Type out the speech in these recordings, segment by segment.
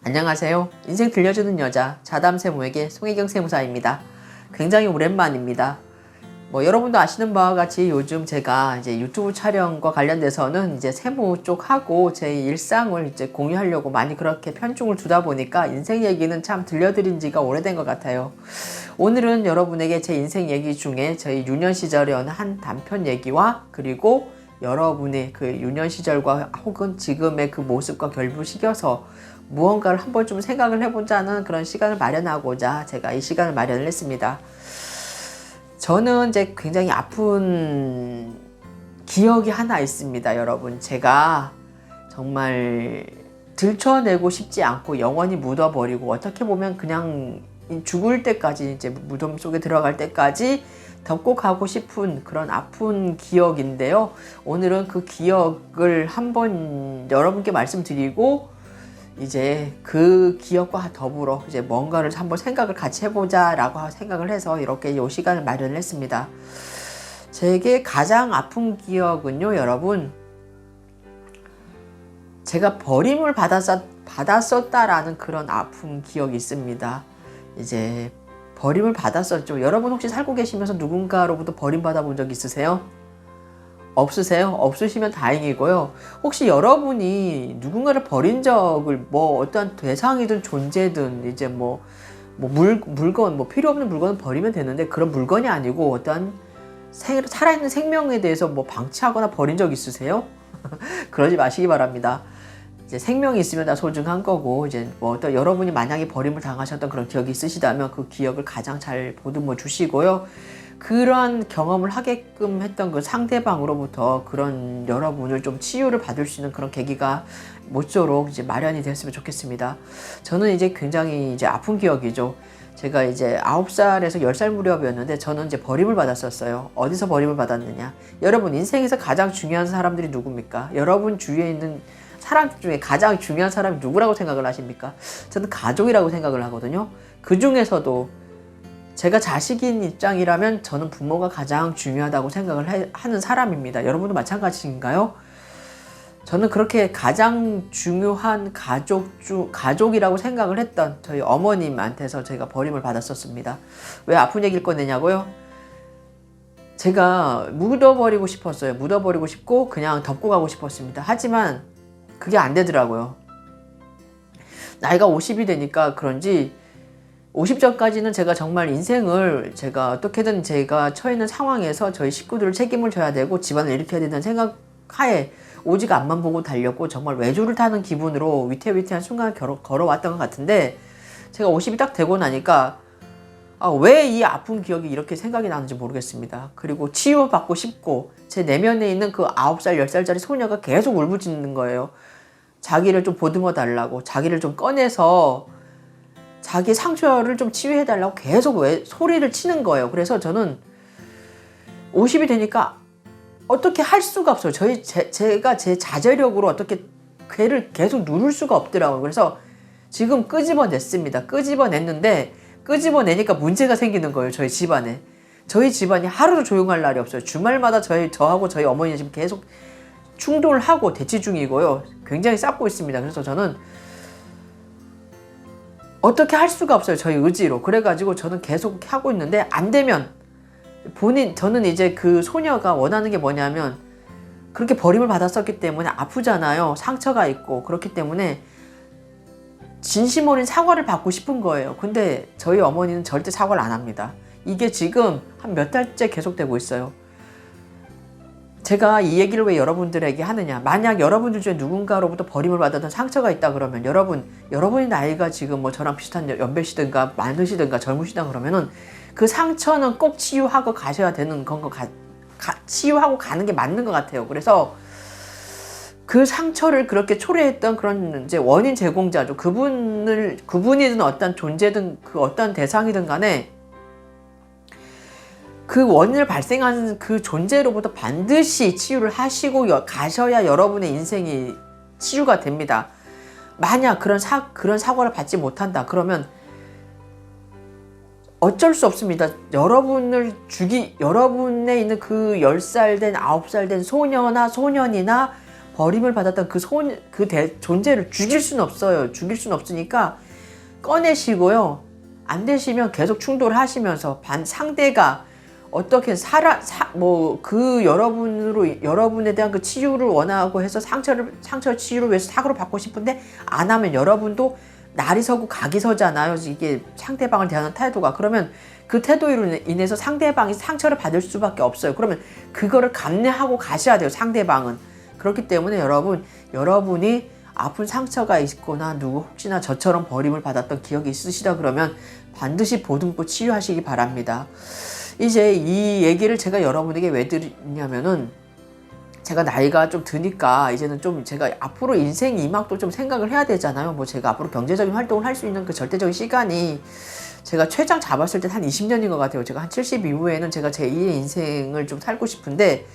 안녕하세요. 인생 들려주는 여자 자담세무에게 송혜경 세무사입니다. 굉장히 오랜만입니다. 여러분도 아시는 바와 같이 요즘 제가 이제 유튜브 촬영과 관련돼서는 이제 세무 쪽하고 제 일상을 이제 공유하려고 많이 그렇게 편중을 두다 보니까 인생 얘기는 참 들려드린 지가 오래된 것 같아요. 오늘은 여러분에게 제 인생 얘기 중에 저희 유년 시절의 어느 한 단편 얘기와 그리고 여러분의 그 유년 시절과 혹은 지금의 그 모습과 결부시켜서 무언가를 한번 좀 생각을 해보자는 그런 시간을 마련하고자 제가 이 시간을 마련을 했습니다. 저는 이제 굉장히 아픈 기억이 하나 있습니다, 여러분. 제가 정말 들춰내고 싶지 않고 영원히 묻어버리고 어떻게 보면 그냥 죽을 때까지 이제 무덤 속에 들어갈 때까지 덮고 가고 싶은 그런 아픈 기억인데요. 오늘은 그 기억을 한번 여러분께 말씀드리고 이제 그 기억과 더불어 이제 뭔가를 한번 생각을 같이 해보자라고 생각을 해서 이렇게 이 시간을 마련을 했습니다. 제게 가장 아픈 기억은요, 여러분, 제가 버림을 받았었다라는 그런 아픈 기억이 있습니다. 이제 버림을 받았었죠. 여러분 혹시 살고 계시면서 누군가로부터 버림받아 본 적 있으세요? 없으세요? 없으시면 다행이고요. 혹시 여러분이 누군가를 버린 적을 어떤 대상이든 존재든 이제 물건, 필요 없는 물건은 버리면 되는데 그런 물건이 아니고 어떤 살아있는 생명에 대해서 방치하거나 버린 적 있으세요? 그러지 마시기 바랍니다. 이제 생명이 있으면 다 소중한 거고, 이제 어떤 여러분이 만약에 버림을 당하셨던 그런 기억이 있으시다면 그 기억을 가장 잘 보듬어 주시고요. 그런 경험을 하게끔 했던 그 상대방으로부터 그런 여러분을 좀 치유를 받을 수 있는 그런 계기가 모쪼록 이제 마련이 됐으면 좋겠습니다. 저는 이제 굉장히 이제 아픈 기억이죠. 제가 이제 9살에서 10살 무렵이었는데 저는 이제 버림을 받았었어요. 어디서 버림을 받았느냐? 여러분 인생에서 가장 중요한 사람들이 누굽니까? 여러분 주위에 있는 사람 중에 가장 중요한 사람이 누구라고 생각을 하십니까? 저는 가족이라고 생각을 하거든요. 그 중에서도 제가 자식인 입장이라면 저는 부모가 가장 중요하다고 생각을 하는 사람입니다. 여러분도 마찬가지인가요? 저는 그렇게 가장 중요한 가족이라고 생각을 했던 저희 어머님한테서 제가 버림을 받았었습니다. 왜 아픈 얘기를 꺼내냐고요? 제가 묻어버리고 싶었어요. 묻어버리고 싶고 그냥 덮고 가고 싶었습니다. 하지만 그게 안 되더라고요. 나이가 50이 되니까 그런지 50전까지는 제가 정말 인생을 제가 어떻게든 제가 처해 있는 상황에서 저희 식구들을 책임을 져야 되고 집안을 일으켜야 된다는 생각 하에 오직 앞만 보고 달렸고 정말 외조를 타는 기분으로 위태위태한 순간을 걸어왔던 것 같은데 제가 50이 딱 되고 나니까 왜 이 아픈 기억이 이렇게 생각이 나는지 모르겠습니다. 그리고 치유받고 싶고 제 내면에 있는 그 9살, 10살짜리 소녀가 계속 울부짖는 거예요. 자기를 좀 보듬어 달라고, 자기를 좀 꺼내서 자기 상처를 좀 치유해달라고 계속 소리를 치는 거예요. 그래서 저는 50이 되니까 어떻게 할 수가 없어요. 제가 제 자제력으로 어떻게 걔를 계속 누를 수가 없더라고요. 그래서 지금 끄집어냈습니다. 끄집어내니까 문제가 생기는 거예요. 저희 집안에. 저희 집안이 하루도 조용할 날이 없어요. 주말마다 저하고 저희 어머니는 지금 계속 충돌을 하고 대치 중이고요. 굉장히 쌓고 있습니다. 그래서 저는 어떻게 할 수가 없어요. 저희 의지로. 그래가지고 저는 계속 하고 있는데 안 되면 저는 이제 그 소녀가 원하는 게 뭐냐면 그렇게 버림을 받았었기 때문에 아프잖아요. 상처가 있고 그렇기 때문에 진심 어린 사과를 받고 싶은 거예요. 근데 저희 어머니는 절대 사과를 안 합니다. 이게 지금 한 몇 달째 계속되고 있어요. 제가 이 얘기를 왜 여러분들에게 하느냐. 만약 여러분들 중에 누군가로부터 버림을 받았던 상처가 있다 그러면 여러분이 나이가 지금 저랑 비슷한 연배시든가 많으시든가 젊으시다 그러면은 그 상처는 꼭 치유하고 가셔야 되는 치유하고 가는 게 맞는 것 같아요. 그래서 그 상처를 그렇게 초래했던 그런 이제 원인 제공자죠. 그분이든 어떤 존재든 그 어떤 대상이든 간에 그 원인을 발생하는 그 존재로부터 반드시 치유를 하시고 가셔야 여러분의 인생이 치유가 됩니다. 만약 그런 사과를 받지 못한다 그러면 어쩔 수 없습니다. 여러분에 있는 그 10살 된 9살 된 소년이나 버림을 받았던 존재를 죽일 수는 없어요. 죽일 수는 없으니까 꺼내시고요. 안 되시면 계속 충돌을 하시면서 상대가 어떻게 여러분에 대한 그 치유를 원하고 해서 상처 치유를 위해서 사고를 받고 싶은데 안 하면 여러분도 날이 서고 각이 서잖아요. 이게 상대방을 대하는 태도가. 그러면 그 태도로 인해서 상대방이 상처를 받을 수밖에 없어요. 그러면 그거를 감내하고 가셔야 돼요. 상대방은. 그렇기 때문에 여러분이 아픈 상처가 있거나 혹시나 저처럼 버림을 받았던 기억이 있으시다 그러면 반드시 보듬고 치유하시기 바랍니다. 이제 이 얘기를 제가 여러분에게 왜 드리냐면은 제가 나이가 좀 드니까 이제는 좀 제가 앞으로 인생 이막도 좀 생각을 해야 되잖아요. 뭐 제가 앞으로 경제적인 활동을 할 수 있는 그 절대적인 시간이 제가 최장 잡았을 때 한 20년인 것 같아요. 제가 한 70 이후에는 제가 제 2의 인생을 좀 살고 싶은데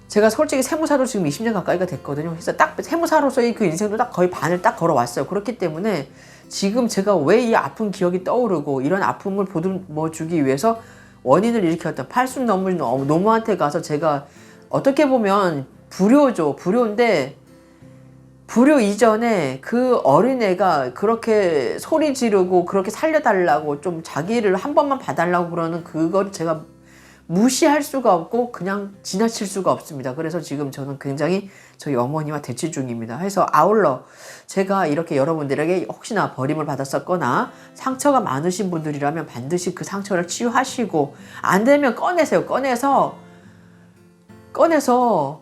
제가 솔직히 세무사로 지금 20년 가까이가 됐거든요. 그래서 딱 세무사로서의 그 인생도 딱 거의 반을 딱 걸어왔어요. 그렇기 때문에 지금 제가 왜 이 아픈 기억이 떠오르고 이런 아픔을 보듬어 주기 위해서 원인을 일으켰던 팔순 넘은 노모한테 가서 제가 어떻게 보면 불효죠. 불효인데 불효 이전에 그 어린애가 그렇게 소리 지르고 그렇게 살려달라고 좀 자기를 한 번만 봐달라고 그러는 그걸 제가 무시할 수가 없고 그냥 지나칠 수가 없습니다. 그래서 지금 저는 굉장히 저희 어머니와 대치 중입니다. 해서 아울러 제가 이렇게 여러분들에게 혹시나 버림을 받았었거나 상처가 많으신 분들이라면 반드시 그 상처를 치유하시고 안 되면 꺼내세요. 꺼내서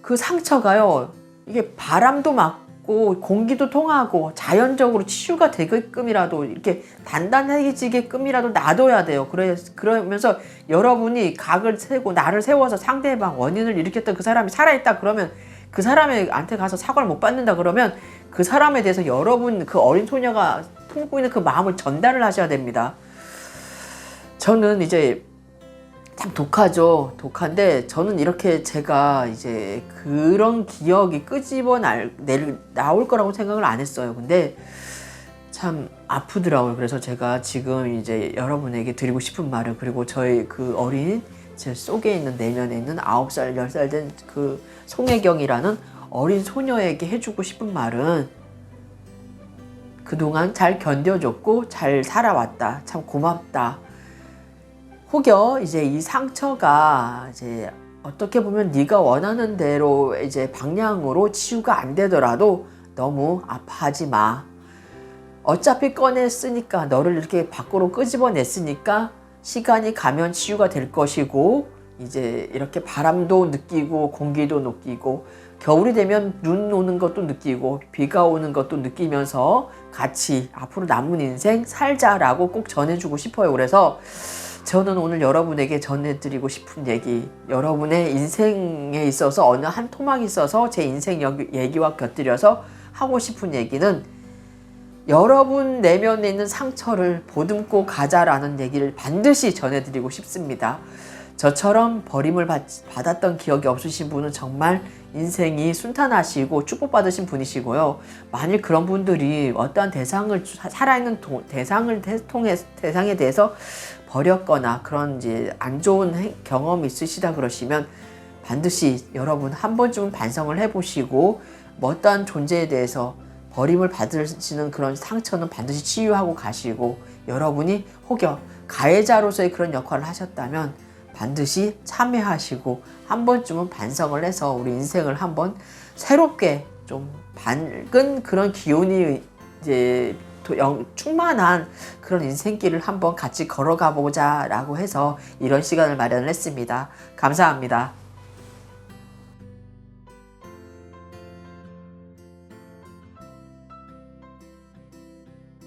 그 상처가요. 이게 바람도 맞고 공기도 통하고 자연적으로 치유가 되게끔이라도 이렇게 단단해지게끔이라도 놔둬야 돼요. 그러면서 여러분이 각을 세고 나를 세워서 상대방 원인을 일으켰던 그 사람이 살아있다 그러면 그 사람한테 가서 사과를 못 받는다 그러면 그 사람에 대해서 여러분 그 어린 소녀가 품고 있는 그 마음을 전달을 하셔야 됩니다. 저는 이제 참 독하죠. 독한데 저는 이렇게 제가 이제 그런 기억이 나올 거라고 생각을 안 했어요. 근데 참 아프더라고요. 그래서 제가 지금 이제 여러분에게 드리고 싶은 말은 그리고 저희 그 어린 제 속에 있는 내면에 있는 9살, 10살 된 그 송혜경이라는 어린 소녀에게 해주고 싶은 말은 그동안 잘 견뎌줬고 잘 살아왔다. 참 고맙다. 혹여 이제 이 상처가 이제 어떻게 보면 네가 원하는 대로 이제 방향으로 치유가 안 되더라도 너무 아파하지 마. 어차피 꺼냈으니까 너를 이렇게 밖으로 끄집어냈으니까 시간이 가면 치유가 될 것이고 이제 이렇게 바람도 느끼고 공기도 느끼고 겨울이 되면 눈 오는 것도 느끼고 비가 오는 것도 느끼면서 같이 앞으로 남은 인생 살자라고 꼭 전해주고 싶어요. 그래서 저는 오늘 여러분에게 전해드리고 싶은 얘기, 여러분의 인생에 있어서 어느 한 토막이 있어서 제 인생 얘기와 곁들여서 하고 싶은 얘기는 여러분 내면에 있는 상처를 보듬고 가자라는 얘기를 반드시 전해드리고 싶습니다. 저처럼 버림을 받았던 기억이 없으신 분은 정말 인생이 순탄하시고 축복받으신 분이시고요. 만일 그런 분들이 어떠한 살아있는 대상에 대해서 버렸거나 그런 이제 안 좋은 경험이 있으시다 그러시면 반드시 여러분 한 번쯤은 반성을 해보시고 어떠한 존재에 대해서 버림을 받으시는 그런 상처는 반드시 치유하고 가시고 여러분이 혹여 가해자로서의 그런 역할을 하셨다면 반드시 참회하시고 한 번쯤은 반성을 해서 우리 인생을 한번 새롭게 좀 밝은 그런 기운이 이제 충만한 그런 인생길을 한번 같이 걸어가 보자라고 해서 이런 시간을 마련을 했습니다. 감사합니다.